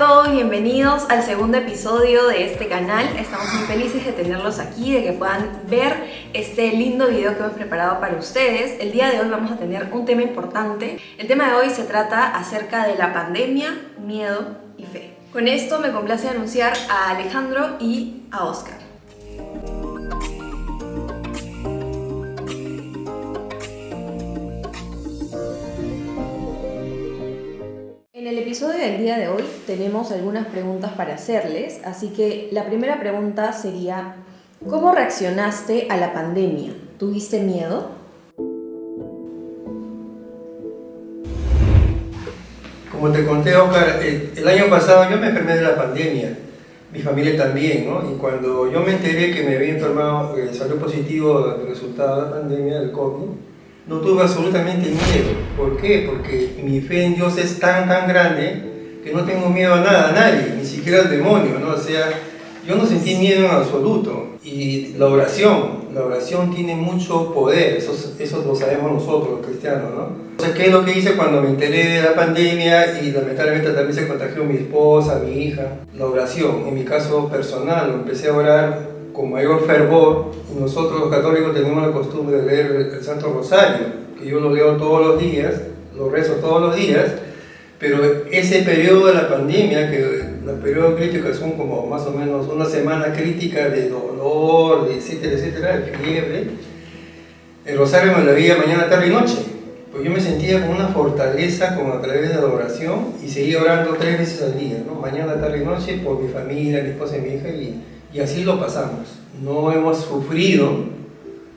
todos, bienvenidos al segundo episodio de este canal. Estamos muy felices de tenerlos aquí, de que puedan ver este lindo video que hemos preparado para ustedes. El día de hoy vamos a tener un tema importante. El tema de hoy se trata acerca de la pandemia, miedo y fe. Con esto me complace anunciar a Alejandro y a Oscar. En el episodio del día de hoy tenemos algunas preguntas para hacerles, así que la primera pregunta sería: ¿cómo reaccionaste a la pandemia? ¿Tuviste miedo? Como te conté, Oscar, el año pasado yo me enfermé de la pandemia, mi familia también, ¿no? Y cuando yo me enteré que me había enfermado, salió positivo el resultado de la pandemia del COVID, no tuve absolutamente miedo. ¿Por qué? Porque mi fe en Dios es tan grande que no tengo miedo a nada, a nadie, ni siquiera al demonio, ¿no? O sea, yo no sentí miedo en absoluto. Y la oración tiene mucho poder, eso lo sabemos nosotros, los cristianos, ¿no? O sea, ¿qué es lo que hice cuando me enteré de la pandemia y lamentablemente también se contagió mi esposa, mi hija? La oración, en mi caso personal, empecé a orar con mayor fervor. Y nosotros los católicos tenemos la costumbre de leer el Santo Rosario, que yo lo leo todos los días, lo rezo todos los días, pero ese periodo de la pandemia, que los periodos críticos son como más o menos una semana crítica de dolor, de etcétera, de fiebre, el rosario me lo veía mañana, tarde y noche. Pues yo me sentía con una fortaleza como a través de la oración y seguía orando 3 veces al día, ¿no? Mañana, tarde y noche por mi familia, mi esposa y mi hija, y así lo pasamos. No hemos sufrido,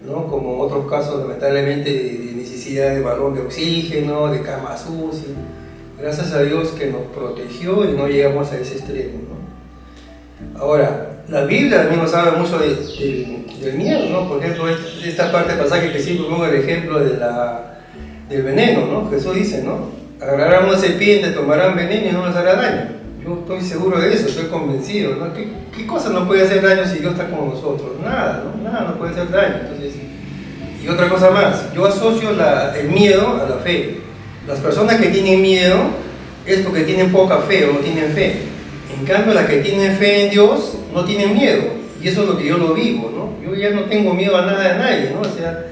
¿no? Como otros casos lamentablemente de necesidad de balón de oxígeno, de cama sucia. Gracias a Dios que nos protegió y no llegamos a ese extremo, ¿no? Ahora, la Biblia también nos habla mucho del miedo, ¿no? Por ejemplo, esta parte del pasaje que siempre pongo el ejemplo del veneno, ¿no? Jesús dice, ¿no? Agarrarán una serpiente, tomarán veneno y no les hará daño. Yo estoy seguro de eso, estoy convencido, ¿no? ¿Qué cosa nos puede hacer daño si Dios está con nosotros? Nada, ¿no? Nada nos puede hacer daño. Entonces, y otra cosa más, yo asocio el miedo a la fe. Las personas que tienen miedo es porque tienen poca fe o no tienen fe. En cambio, las que tienen fe en Dios no tienen miedo. Y eso es lo que yo lo vivo, ¿no? Yo ya no tengo miedo a nada de nadie, ¿no? O sea,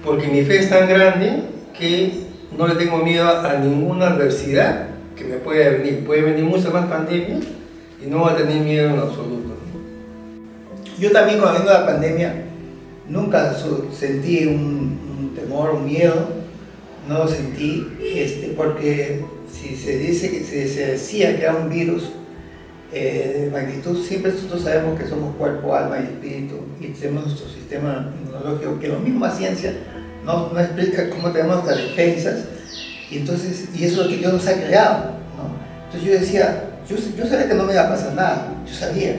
porque mi fe es tan grande que no le tengo miedo a ninguna adversidad que me puede venir. Puede venir muchas más pandemias y no voy a tener miedo en absoluto. Yo también, cuando vino la pandemia, nunca sentí un temor, un miedo. No lo sentí, porque si se dice que se decía que era un virus de magnitud, siempre nosotros sabemos que somos cuerpo, alma y espíritu, y tenemos nuestro sistema inmunológico, que la misma ciencia no explica cómo tenemos las defensas, y eso es lo que Dios nos ha creado, ¿no? Entonces yo decía, yo sabía que no me iba a pasar nada, yo sabía,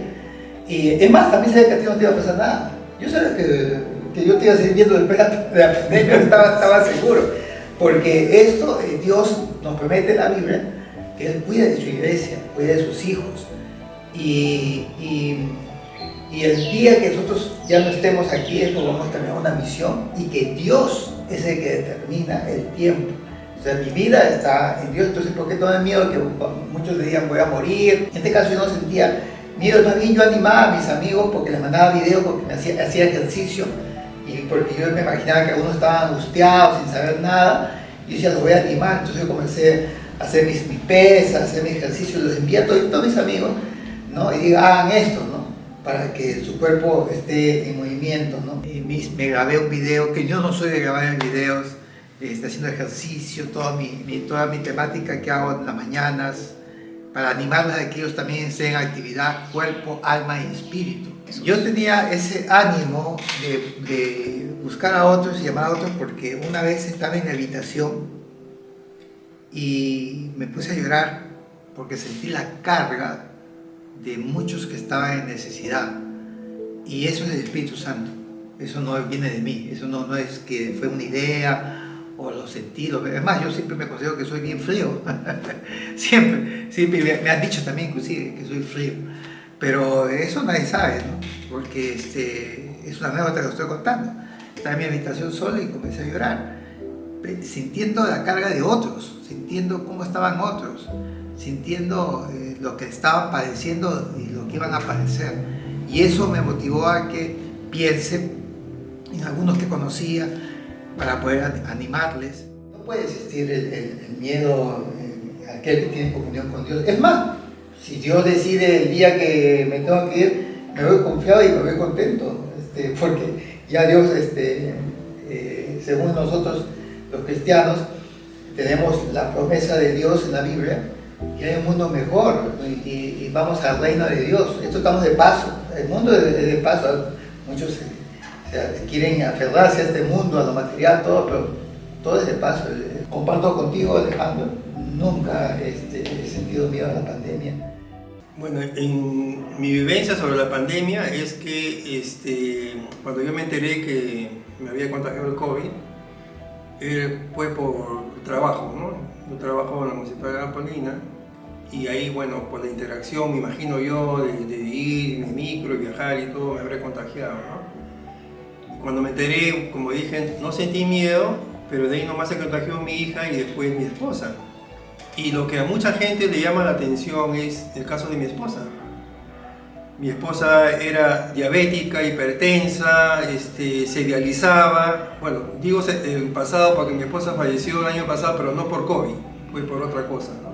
y es más, también sabía que a ti no te iba a pasar nada, yo sabía que yo te iba a seguir viendo después de la pandemia, estaba seguro. Porque Dios nos promete en la Biblia que Él cuida de su iglesia, cuida de sus hijos. Y el día que nosotros ya no estemos aquí es porque vamos a terminar una misión y que Dios es el que determina el tiempo. O sea, mi vida está en Dios, entonces ¿por qué todo el miedo que muchos decían voy a morir? En este caso yo no sentía miedo, más bien yo animaba a mis amigos porque les mandaba videos, porque me hacía ejercicio. Y porque yo me imaginaba que algunos estaban angustiados, sin saber nada, y yo decía, los voy a animar. Entonces yo comencé a hacer mis pesas, a hacer mis ejercicios, los envié a todos mis amigos, ¿no? Y digo, hagan esto, ¿no? Para que su cuerpo esté en movimiento, ¿no? Y me grabé un video, que yo no soy de grabar en videos, haciendo ejercicio, toda mi temática que hago en las mañanas, para animarlos a que ellos también estén en actividad, cuerpo, alma y espíritu. Yo tenía ese ánimo de buscar a otros y llamar a otros, porque una vez estaba en la habitación y me puse a llorar porque sentí la carga de muchos que estaban en necesidad, y eso es el Espíritu Santo, eso no viene de mí, eso no es que fue una idea o lo sentí, es más, yo siempre me considero que soy bien frío, siempre me han dicho también inclusive que soy frío. Pero eso nadie sabe, ¿no? Porque es una anécdota que estoy contando. Estaba en mi habitación sola y comencé a llorar, sintiendo la carga de otros, sintiendo cómo estaban otros, sintiendo lo que estaban padeciendo y lo que iban a padecer. Y eso me motivó a que piense en algunos que conocía para poder animarles. No puede existir el miedo en aquel que tiene comunión con Dios. Es más, si Dios decide el día que me tengo que ir, me voy confiado y me voy contento, porque ya Dios, según nosotros los cristianos, tenemos la promesa de Dios en la Biblia, que hay un mundo mejor y vamos al reino de Dios. Esto estamos de paso, el mundo es de paso. Muchos quieren aferrarse a este mundo, a lo material, todo, pero todo es de paso. Comparto contigo, Alejandro, nunca he sentido miedo a la pandemia. Bueno, en mi vivencia sobre la pandemia es que cuando yo me enteré que me había contagiado el COVID, fue por trabajo, ¿no? Yo trabajo en la Municipalidad de Apollina y ahí, bueno, por la interacción, me imagino yo, de ir en el micro y viajar y todo, me habré contagiado, ¿no? Y cuando me enteré, como dije, no sentí miedo, pero de ahí nomás se contagió mi hija y después mi esposa. Y lo que a mucha gente le llama la atención es el caso de mi esposa. Mi esposa era diabética, hipertensa, se dializaba. Bueno, digo el pasado porque mi esposa falleció el año pasado, pero no por COVID, fue por otra cosa, ¿no?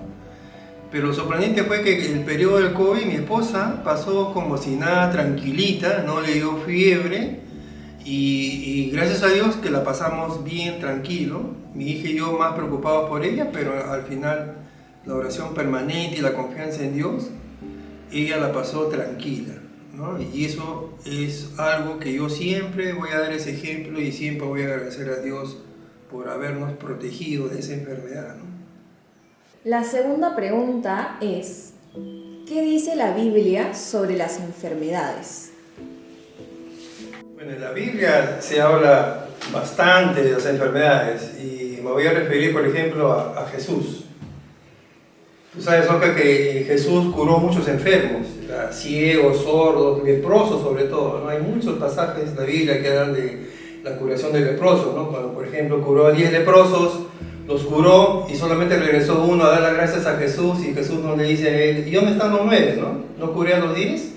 Pero lo sorprendente fue que en el periodo del COVID mi esposa pasó como si nada, tranquilita, no le dio fiebre y gracias a Dios que la pasamos bien, tranquilo. Mi hija y yo más preocupados por ella, pero al final la oración permanente y la confianza en Dios, ella la pasó tranquila, ¿no? Y eso es algo que yo siempre voy a dar ese ejemplo y siempre voy a agradecer a Dios por habernos protegido de esa enfermedad, ¿no? La segunda pregunta es, ¿qué dice la Biblia sobre las enfermedades? Bueno, en la Biblia se habla bastante de las enfermedades y me voy a referir, por ejemplo, a Jesús. Tú sabes, Oscar, que Jesús curó muchos enfermos, ciegos, sordos, leprosos sobre todo, ¿no? Hay muchos pasajes de la Biblia que hablan de la curación de leprosos, ¿no? Cuando, por ejemplo, curó a 10 leprosos, los curó y solamente regresó uno a dar las gracias a Jesús y Jesús no le dice a él, ¿y dónde están los 9? ¿No? ¿No curé a los 10?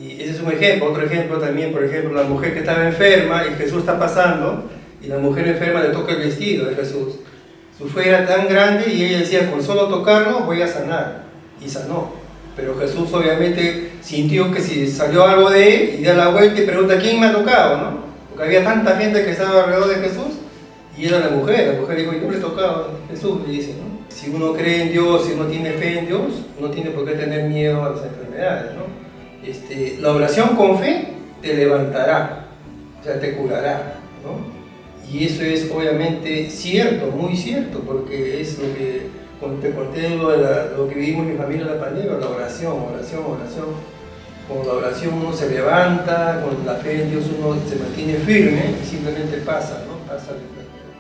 Y ese es un ejemplo. Otro ejemplo también, por ejemplo, la mujer que estaba enferma y Jesús está pasando y la mujer enferma le toca el vestido de Jesús. Su fe era tan grande y ella decía, con solo tocarlo voy a sanar. Y sanó. Pero Jesús obviamente sintió que si salió algo de él y da la vuelta y pregunta, ¿quién me ha tocado? ¿No? Porque había tanta gente que estaba alrededor de Jesús y era la mujer dijo, yo le he tocado a Jesús, le dice, ¿no? Si uno cree en Dios, si uno tiene fe en Dios, no tiene por qué tener miedo a las enfermedades, ¿no? La oración con fe te levantará, o sea, te curará, ¿no? Y eso es obviamente cierto, muy cierto, porque es lo que, cuando te conté lo que vivimos en mi familia en la pandemia, la oración. Con la oración uno se levanta, con la fe en Dios uno se mantiene firme y simplemente pasa, ¿no? Pasa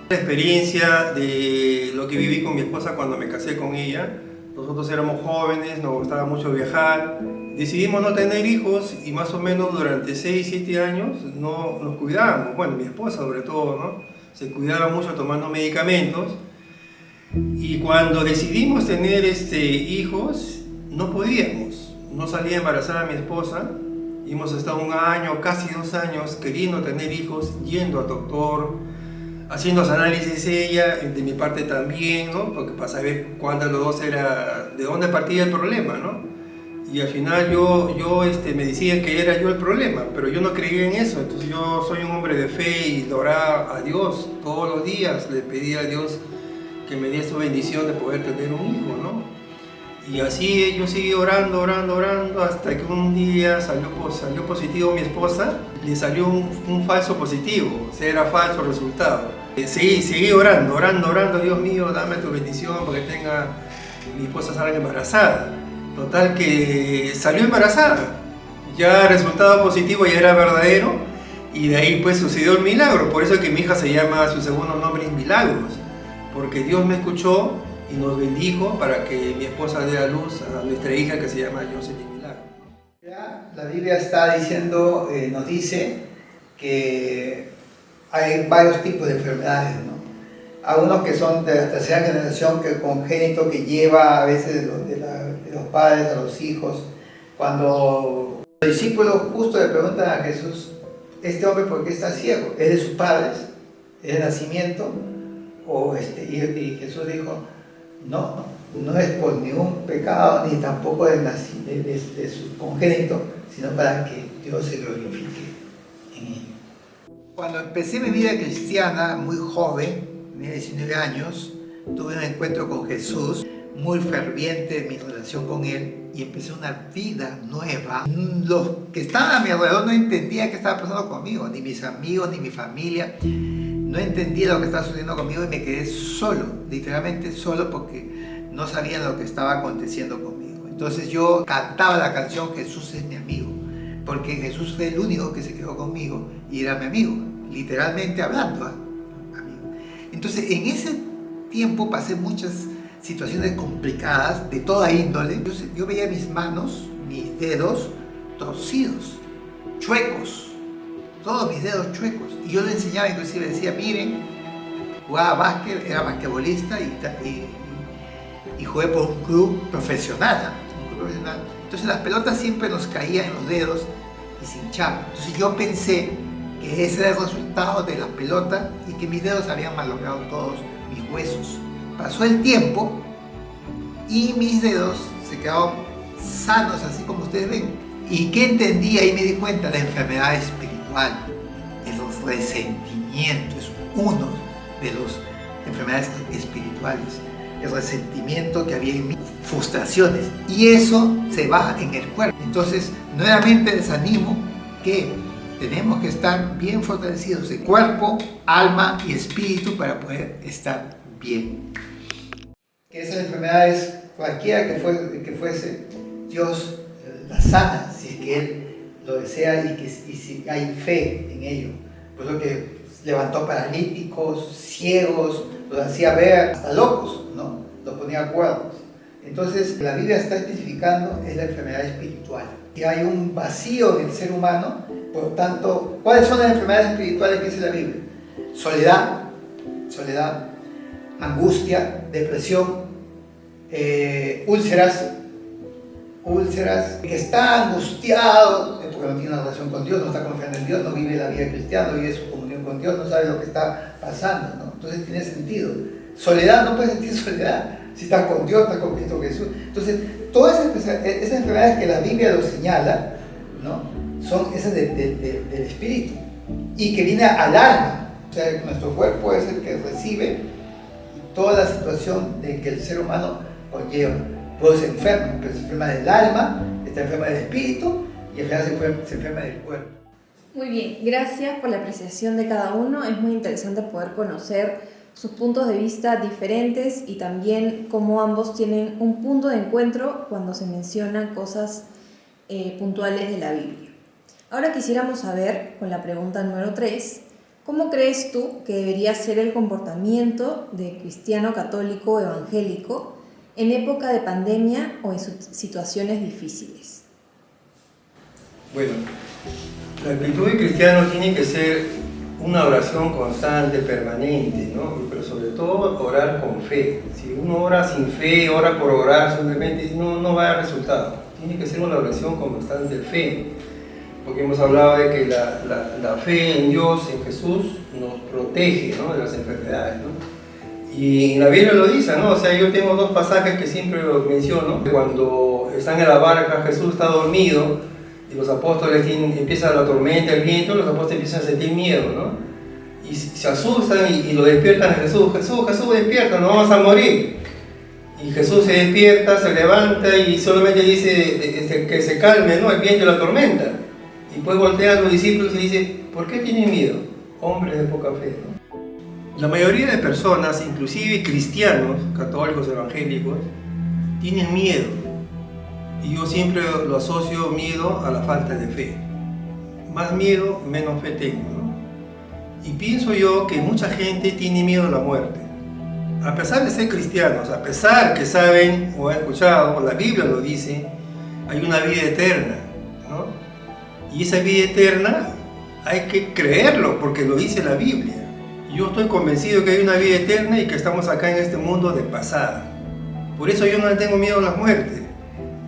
la experiencia de lo que viví con mi esposa cuando me casé con ella. Nosotros éramos jóvenes, nos gustaba mucho viajar. Decidimos no tener hijos y más o menos durante 6, 7 años no nos cuidábamos. Bueno, mi esposa sobre todo, ¿no? Se cuidaba mucho tomando medicamentos. Y cuando decidimos tener hijos, no podíamos. No salía embarazada mi esposa. Y hemos estado 1 año, casi 2 años, queriendo tener hijos, yendo al doctor, haciendo los análisis ella, de mi parte también, ¿no? Porque para saber cuál de los dos era, de dónde partía el problema, ¿no? Y al final yo me decía que era yo el problema, pero yo no creía en eso. Entonces yo soy un hombre de fe y le oraba a Dios todos los días, le pedía a Dios que me diese su bendición de poder tener un hijo, ¿no? Y así yo seguí orando, hasta que un día salió positivo mi esposa, le salió un falso positivo, o sea, era falso el resultado. Seguí orando, Dios mío, dame tu bendición porque mi esposa salga embarazada. Total que salió embarazada, ya el resultado positivo ya era verdadero y de ahí pues sucedió el milagro. Por eso es que mi hija se llama, su segundo nombre es Milagros, porque Dios me escuchó y nos bendijo para que mi esposa dé a luz a nuestra hija que se llama Jocelyn Milagro. La Biblia está diciendo, nos dice que hay varios tipos de enfermedades, ¿no? a unos que son de la tercera generación, que congénito, que lleva a veces de los padres a los hijos. Cuando los discípulos justo le preguntan a Jesús, ¿este hombre por qué está ciego? ¿Es de sus padres? ¿Es de nacimiento? Y Jesús dijo, no es por ningún pecado, ni tampoco de su congénito, sino para que Dios se glorifique en él. Cuando empecé mi vida cristiana, muy joven, tenía 19 años, tuve un encuentro con Jesús, muy ferviente en mi relación con Él, y empecé una vida nueva. Los que estaban a mi alrededor no entendían qué estaba pasando conmigo, ni mis amigos, ni mi familia. No entendía lo que estaba sucediendo conmigo y me quedé solo, literalmente solo, porque no sabían lo que estaba aconteciendo conmigo. Entonces yo cantaba la canción Jesús es mi amigo, porque Jesús fue el único que se quedó conmigo y era mi amigo, literalmente hablando, amigo. Entonces en ese tiempo pasé muchas situaciones complicadas de toda índole. Yo veía mis manos, mis dedos torcidos, chuecos, todos mis dedos chuecos. Y yo le enseñaba, inclusive decía, miren, jugaba básquet, era basquetbolista y jugué por un club profesional. Entonces las pelotas siempre nos caían en los dedos y se hinchaban. Entonces yo pensé que ese era el resultado de las pelotas y que mis dedos habían malogrado todos mis huesos. Pasó el tiempo y mis dedos se quedaron sanos, así como ustedes ven. ¿Y qué entendí? Ahí me di cuenta, la enfermedad espiritual, el resentimiento, es uno de las enfermedades espirituales. El resentimiento que había en mí, frustraciones, y eso se baja en el cuerpo. Entonces, nuevamente les animo que tenemos que estar bien fortalecidos de cuerpo, alma y espíritu para poder estar bien. Que esas enfermedades, cualquiera que fuese, Dios las sana, si es que Él lo desea y si hay fe en ello. Por eso que levantó paralíticos, ciegos, los hacía ver, hasta locos, ¿no? Los ponía cuerdos. Entonces, la Biblia está especificando es la enfermedad espiritual. Que hay un vacío en el ser humano, por lo tanto, ¿cuáles son las enfermedades espirituales que dice la Biblia? Soledad, angustia, depresión, úlceras, que está angustiado porque no tiene una relación con Dios, no está confiando en Dios, no vive la vida cristiana, no vive su comunión con Dios, no sabe lo que está pasando, ¿no? Entonces tiene sentido. Soledad, no puedes sentir soledad si estás con Dios, estás con Cristo Jesús. Entonces, todas esas enfermedades que la Biblia lo señala, ¿no? Son esas del espíritu y que viene al alma. O sea, nuestro cuerpo es el que recibe toda la situación de que el ser humano conlleva. Pues se enferma, pero se enferma del alma, está enferma del espíritu y al final se enferma del cuerpo. Muy bien, gracias por la apreciación de cada uno. Es muy interesante poder conocer sus puntos de vista diferentes y también cómo ambos tienen un punto de encuentro cuando se mencionan cosas puntuales de la Biblia. Ahora quisiéramos saber, con la pregunta número 3, ¿cómo crees tú que debería ser el comportamiento de cristiano católico evangélico en época de pandemia o en situaciones difíciles? Bueno, la actitud del cristiano tiene que ser una oración constante, permanente, ¿no? Pero sobre todo orar con fe. Si uno ora sin fe, ora por orar, simplemente no va a dar resultado. Tiene que ser una oración con bastante fe, porque hemos hablado de que la fe en Dios, en Jesús, nos protege, ¿no?, de las enfermedades, ¿no? Y la Biblia lo dice, ¿no? O sea, yo tengo dos pasajes que siempre los menciono. Cuando están en la barca, Jesús está dormido y los apóstoles empieza la tormenta, el viento, los apóstoles empiezan a sentir miedo, ¿no? Y se asustan y lo despiertan a Jesús. Jesús, despierta, no vamos a morir. Y Jesús se despierta, se levanta y solamente dice que se calme, ¿no?, el viento y la tormenta. Y después voltea a los discípulos y dice, ¿por qué tienen miedo? Hombres de poca fe, ¿no? La mayoría de personas, inclusive cristianos, católicos, evangélicos, tienen miedo. Y yo siempre lo asocio miedo a la falta de fe. Más miedo, menos fe tengo, ¿no? Y pienso yo que mucha gente tiene miedo a la muerte. A pesar de ser cristianos, a pesar que saben o han escuchado, o la Biblia lo dice, hay una vida eterna, ¿no? Y esa vida eterna hay que creerlo porque lo dice la Biblia. Yo estoy convencido que hay una vida eterna y que estamos acá en este mundo de pasada. Por eso yo no le tengo miedo a la muerte.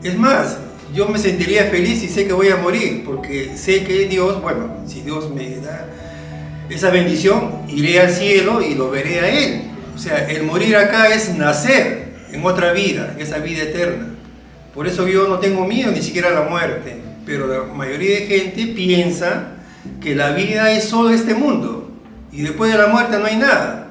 Es más, yo me sentiría feliz y sé que voy a morir, porque sé que Dios, bueno, si Dios me da esa bendición, iré al cielo y lo veré a Él. O sea, el morir acá es nacer en otra vida, en esa vida eterna. Por eso yo no tengo miedo ni siquiera a la muerte, pero la mayoría de gente piensa que la vida es solo este mundo y después de la muerte no hay nada.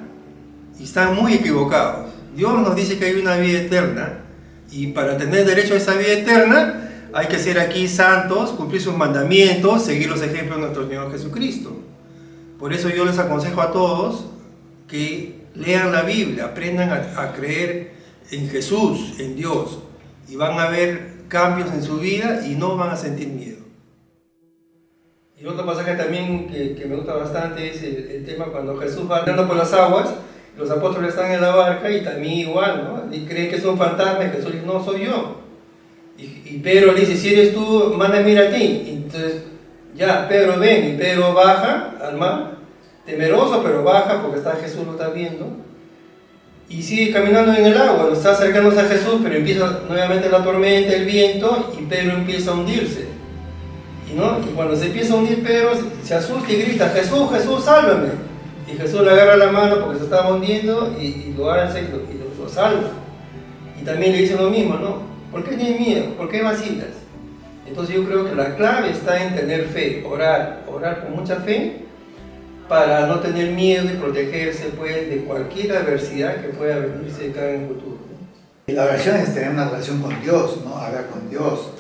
Y están muy equivocados. Dios nos dice que hay una vida eterna y para tener derecho a esa vida eterna hay que ser aquí santos, cumplir sus mandamientos, seguir los ejemplos de nuestro Señor Jesucristo. Por eso yo les aconsejo a todos que lean la Biblia, aprendan a creer en Jesús, en Dios, y van a ver cambios en su vida y no van a sentir miedo. Y otro pasaje también que me gusta bastante es el tema cuando Jesús va andando por las aguas, los apóstoles están en la barca y también igual, ¿no? Y creen que es un fantasma y Jesús dice, no, soy yo. Y Pedro le dice, si eres tú, mándame ir a ti. Entonces, ya, Pedro ven, y Pedro baja al mar, temeroso, pero baja porque Jesús lo está viendo. Y sigue caminando en el agua, está acercándose a Jesús, pero empieza nuevamente la tormenta, el viento, y Pedro empieza a hundirse. Y cuando se empieza a hundir, Pedro se asusta y grita, Jesús, Jesús, sálvame. Y Jesús le agarra la mano porque se estaba hundiendo y lo alza y lo salva. Y también le dice lo mismo, ¿no? ¿Por qué tienes miedo? ¿Por qué vacilas? Entonces yo creo que la clave está en tener fe, orar con mucha fe, para no tener miedo y protegerse pues, de cualquier adversidad que pueda venirse acá en el futuro. Y la oración es tener una relación con Dios, ¿no? Hablar con Dios.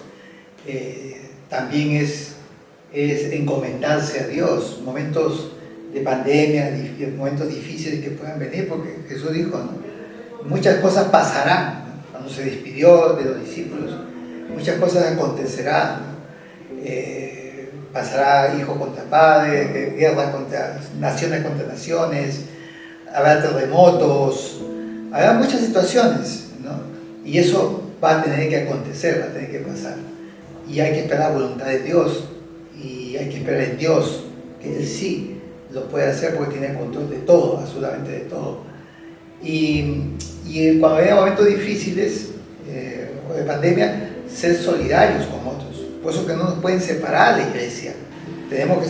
También es encomendarse a Dios. Momentos de pandemia, momentos difíciles que puedan venir, porque Jesús dijo, ¿no? Muchas cosas pasarán, ¿no? Cuando se despidió de los discípulos, muchas cosas acontecerán, ¿no? Pasará hijo contra padre, guerra contra naciones, habrá terremotos, habrá muchas situaciones, ¿no? Y eso va a tener que acontecer, va a tener que pasar. Y hay que esperar la voluntad de Dios, y hay que esperar en Dios, que Él sí lo puede hacer porque tiene control de todo, absolutamente de todo. Y cuando hay momentos difíciles o de pandemia, ser solidarios con otros. Por eso que no nos pueden separar la iglesia. Tenemos que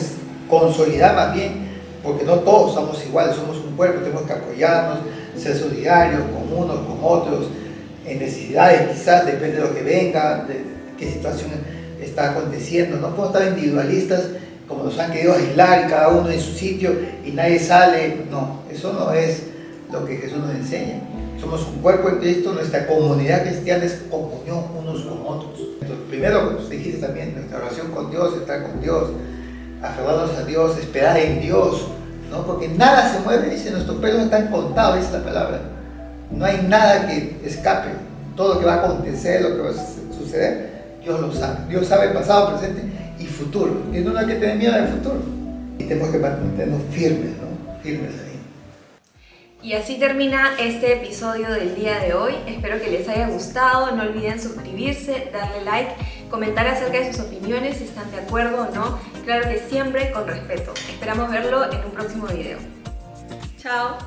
consolidar más bien, porque no todos somos iguales, somos un cuerpo, tenemos que apoyarnos, ser solidarios con unos, con otros, en necesidades quizás, depende de lo que venga, de qué situación está aconteciendo. No podemos estar individualistas, como nos han querido aislar, cada uno en su sitio y nadie sale. No, eso no es lo que Jesús nos enseña. Somos un cuerpo en Cristo, nuestra comunidad cristiana es comunión unos con otros. Entonces, primero, como usted dijiste también, nuestra oración con Dios, estar con Dios, aferrarnos a Dios, esperar en Dios, ¿no? Porque nada se mueve, dice, nuestros pelos están contados, dice la palabra. No hay nada que escape. Todo lo que va a acontecer, lo que va a suceder, Dios lo sabe. Dios sabe el pasado, presente y futuro. Y no hay que tener miedo del futuro. Y tenemos que mantenernos firmes, ¿no? Firmes ahí. Y así termina este episodio del día de hoy. Espero que les haya gustado. No olviden suscribirse, darle like, comentar acerca de sus opiniones, si están de acuerdo o no. Claro que siempre con respeto. Esperamos verlo en un próximo video. Chao.